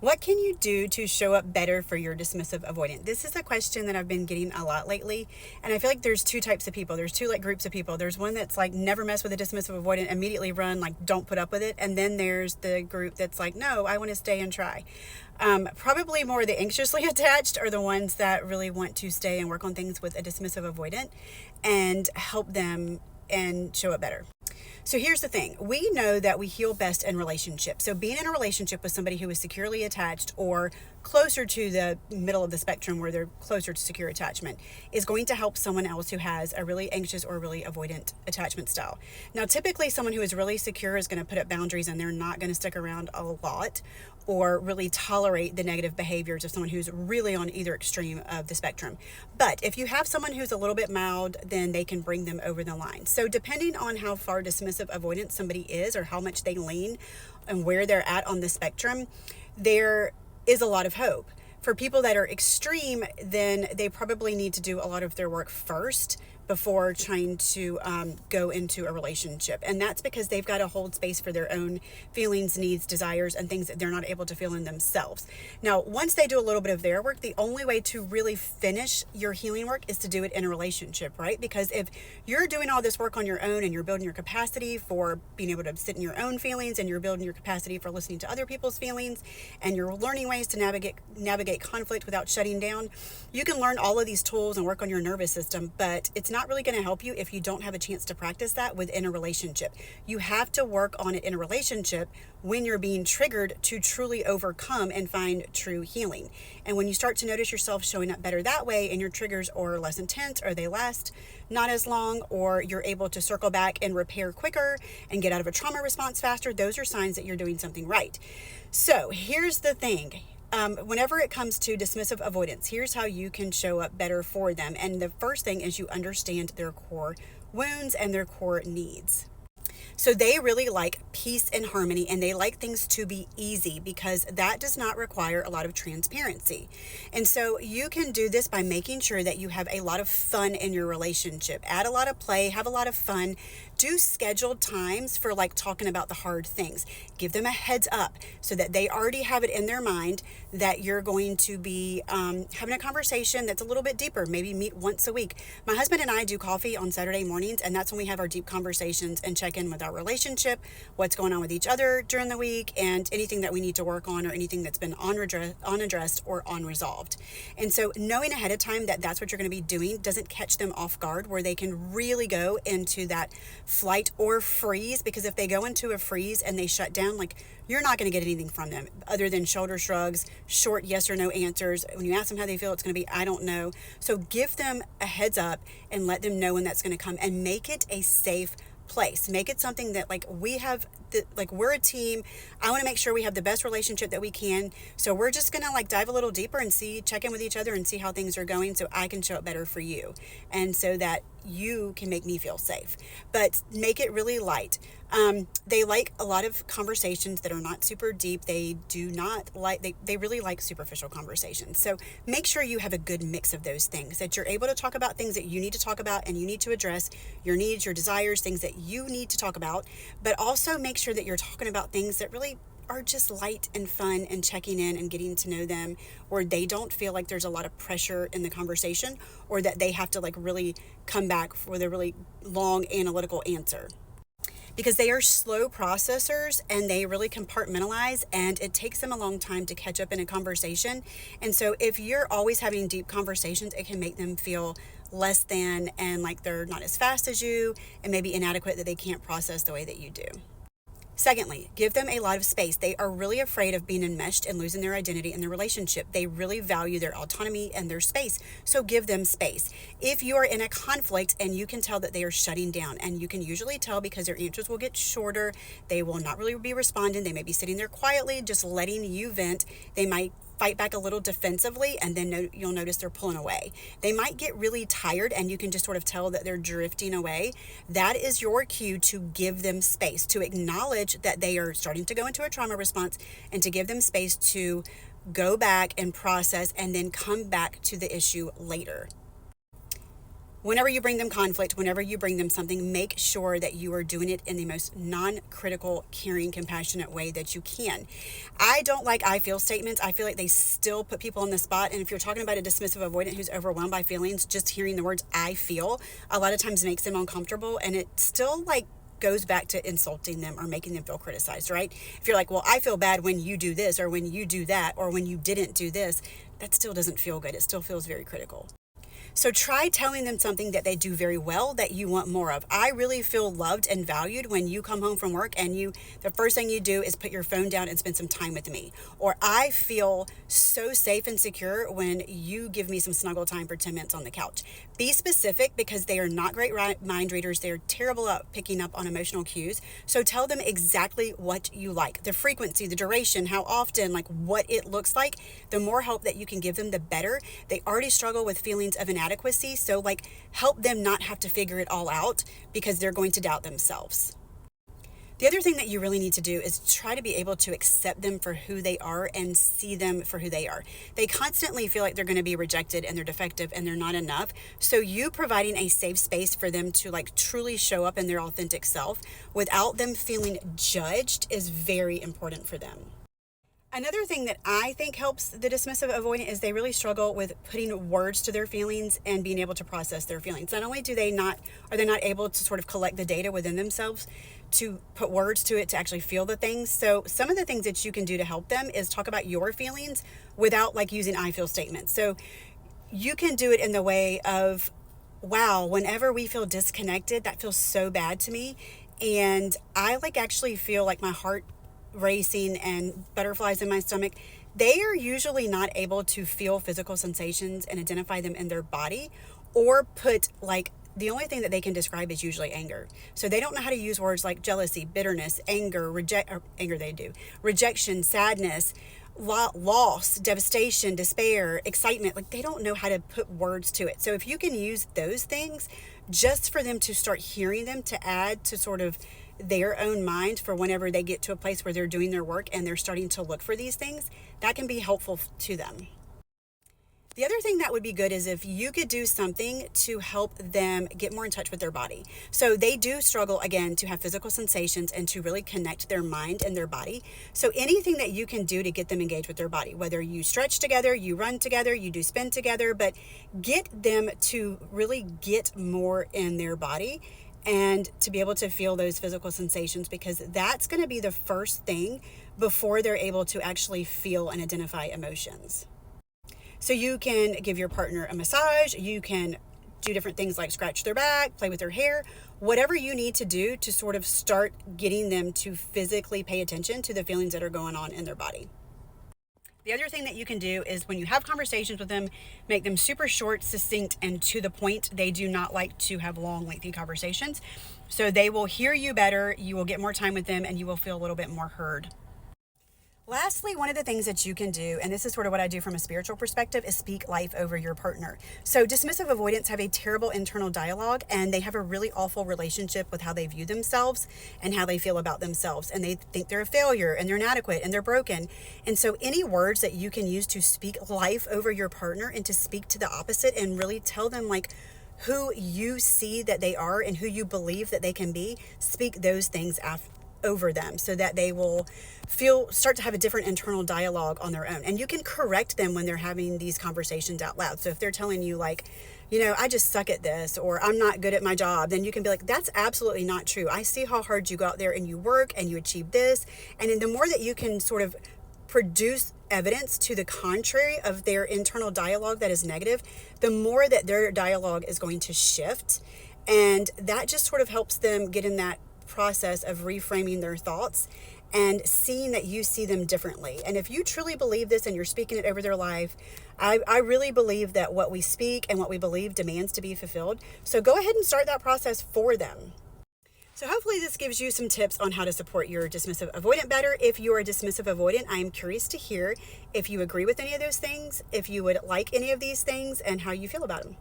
What can you do to show up better for your dismissive avoidant? This is a question that I've been getting a lot lately. And I feel like there's two types of people. There's two like groups of people. There's one that's like never mess with a dismissive avoidant, immediately run, like don't put up with it. And then there's the group that's like, no, I want to stay and try. Probably more the anxiously attached are the ones that really want to stay and work on things with a dismissive avoidant and help them and show up better. So here's the thing. We know that we heal best in relationships. So being in a relationship with somebody who is securely attached or closer to the middle of the spectrum where they're closer to secure attachment is going to help someone else who has a really anxious or really avoidant attachment style. Now, typically someone who is really secure is going to put up boundaries and they're not going to stick around a lot or really tolerate the negative behaviors of someone who's really on either extreme of the spectrum. But if you have someone who's a little bit mild, then they can bring them over the line. So depending on how far dismissive avoidant somebody is or how much they lean and where they're at on the spectrum, there is a lot of hope. For people that are extreme, then they probably need to do a lot of their work first before trying to go into a relationship. And that's because they've got to hold space for their own feelings, needs, desires, and things that they're not able to feel in themselves. Now, once they do a little bit of their work, the only way to really finish your healing work is to do it in a relationship, right? Because if you're doing all this work on your own and you're building your capacity for being able to sit in your own feelings and you're building your capacity for listening to other people's feelings and you're learning ways to navigate conflict without shutting down, you can learn all of these tools and work on your nervous system, but it's not really going to help you if you don't have a chance to practice that within a relationship. You have to work on it in a relationship when you're being triggered to truly overcome and find true healing. And when you start to notice yourself showing up better that way and your triggers are less intense or they last not as long or you're able to circle back and repair quicker and get out of a trauma response faster, those are signs that you're doing something right. So here's the thing. Whenever it comes to dismissive avoidance, here's how you can show up better for them. And the first thing is you understand their core wounds and their core needs. So they really like peace and harmony, and they like things to be easy because that does not require a lot of transparency. And so you can do this by making sure that you have a lot of fun in your relationship. Add a lot of play, have a lot of fun. Do scheduled times for like talking about the hard things. Give them a heads up so that they already have it in their mind that you're going to be having a conversation that's a little bit deeper. Maybe meet once a week. My husband and I do coffee on Saturday mornings, and that's when we have our deep conversations and check in with our relationship, what's going on with each other during the week, and anything that we need to work on or anything that's been unaddressed or unresolved. And so knowing ahead of time that that's what you're going to be doing doesn't catch them off guard, where they can really go into that flight or freeze, because if they go into a freeze and they shut down, like, you're not going to get anything from them other than shoulder shrugs, short yes or no answers. When you ask them how they feel, it's going to be, I don't know. So give them a heads up and let them know when that's going to come, and make it a safe place. Make it something that like we're a team. I want to make sure we have the best relationship that we can. So we're just going to like dive a little deeper and check in with each other and see how things are going so I can show up better for you. And so that you can make me feel safe, but make it really light. They like a lot of conversations that are not super deep. They do not like, they really like superficial conversations. So make sure you have a good mix of those things, that you're able to talk about things that you need to talk about and you need to address your needs, your desires, things that you need to talk about, but also make sure that you're talking about things that really are just light and fun and checking in and getting to know them, or they don't feel like there's a lot of pressure in the conversation or that they have to like really come back with a really long analytical answer. Because they are slow processors and they really compartmentalize, and it takes them a long time to catch up in a conversation. And so if you're always having deep conversations, it can make them feel less than and like they're not as fast as you and maybe inadequate, that they can't process the way that you do. Secondly, give them a lot of space. They are really afraid of being enmeshed and losing their identity in their relationship. They really value their autonomy and their space. So give them space. If you are in a conflict and you can tell that they are shutting down, and you can usually tell because their answers will get shorter, they will not really be responding. They may be sitting there quietly, just letting you vent. They might fight back a little defensively, and then you'll notice they're pulling away. They might get really tired and you can just sort of tell that they're drifting away. That is your cue to give them space, to acknowledge that they are starting to go into a trauma response, and to give them space to go back and process and then come back to the issue later. Whenever you bring them conflict, whenever you bring them something, make sure that you are doing it in the most non-critical, caring, compassionate way that you can. I don't like I feel statements. I feel like they still put people on the spot. And if you're talking about a dismissive avoidant who's overwhelmed by feelings, just hearing the words I feel a lot of times makes them uncomfortable, and it still goes back to insulting them or making them feel criticized, right? If you're like, well, I feel bad when you do this or when you do that or when you didn't do this, that still doesn't feel good. It still feels very critical. So try telling them something that they do very well that you want more of. I really feel loved and valued when you come home from work and the first thing you do is put your phone down and spend some time with me. Or I feel so safe and secure when you give me some snuggle time for 10 minutes on the couch. Be specific, because they are not great mind readers. They're terrible at picking up on emotional cues. So tell them exactly what you like, the frequency, the duration, how often, what it looks like. The more help that you can give them, the better. They already struggle with feelings of inadequacy. So help them not have to figure it all out, because they're going to doubt themselves. The other thing that you really need to do is try to be able to accept them for who they are and see them for who they are. They constantly feel like they're going to be rejected and they're defective and they're not enough. So you providing a safe space for them to truly show up in their authentic self without them feeling judged is very important for them. Another thing that I think helps the dismissive avoidant is they really struggle with putting words to their feelings and being able to process their feelings. Not only are they not able to sort of collect the data within themselves to put words to it, to actually feel the things. So some of the things that you can do to help them is talk about your feelings without using I feel statements. So you can do it in the way of, wow, whenever we feel disconnected, that feels so bad to me. And I actually feel my heart racing and butterflies in my stomach. They are usually not able to feel physical sensations and identify them in their body, or put the only thing that they can describe is usually anger. So they don't know how to use words like jealousy, bitterness, anger, rejection, sadness, loss, devastation, despair, excitement. They don't know how to put words to it. So if you can use those things just for them to start hearing them, to add to sort of their own mind for whenever they get to a place where they're doing their work and they're starting to look for these things, that can be helpful to them. The other thing that would be good is if you could do something to help them get more in touch with their body. So they do struggle, again, to have physical sensations and to really connect their mind and their body. So anything that you can do to get them engaged with their body, whether you stretch together, you run together, you do spin together, but get them to really get more in their body and to be able to feel those physical sensations, because that's going to be the first thing before they're able to actually feel and identify emotions. So you can give your partner a massage, you can do different things like scratch their back, play with their hair, whatever you need to do to sort of start getting them to physically pay attention to the feelings that are going on in their body. The other thing that you can do is when you have conversations with them, make them super short, succinct, and to the point. They do not like to have long, lengthy conversations. So they will hear you better, you will get more time with them, and you will feel a little bit more heard. Lastly, one of the things that you can do, and this is sort of what I do from a spiritual perspective, is speak life over your partner. So dismissive avoidants have a terrible internal dialogue, and they have a really awful relationship with how they view themselves and how they feel about themselves. And they think they're a failure and they're inadequate and they're broken. And so any words that you can use to speak life over your partner and to speak to the opposite and really tell them who you see that they are and who you believe that they can be, speak those things over them so that they will start to have a different internal dialogue on their own. And you can correct them when they're having these conversations out loud. So if they're telling you I just suck at this, or I'm not good at my job, then you can be like, that's absolutely not true. I see how hard you go out there and you work and you achieve this. And then the more that you can sort of produce evidence to the contrary of their internal dialogue that is negative, the more that their dialogue is going to shift. And that just sort of helps them get in that process of reframing their thoughts and seeing that you see them differently. And if you truly believe this and you're speaking it over their life, I really believe that what we speak and what we believe demands to be fulfilled. So go ahead and start that process for them. So hopefully this gives you some tips on how to support your dismissive avoidant better. If you are a dismissive avoidant, I am curious to hear if you agree with any of those things, if you would like any of these things, and how you feel about them.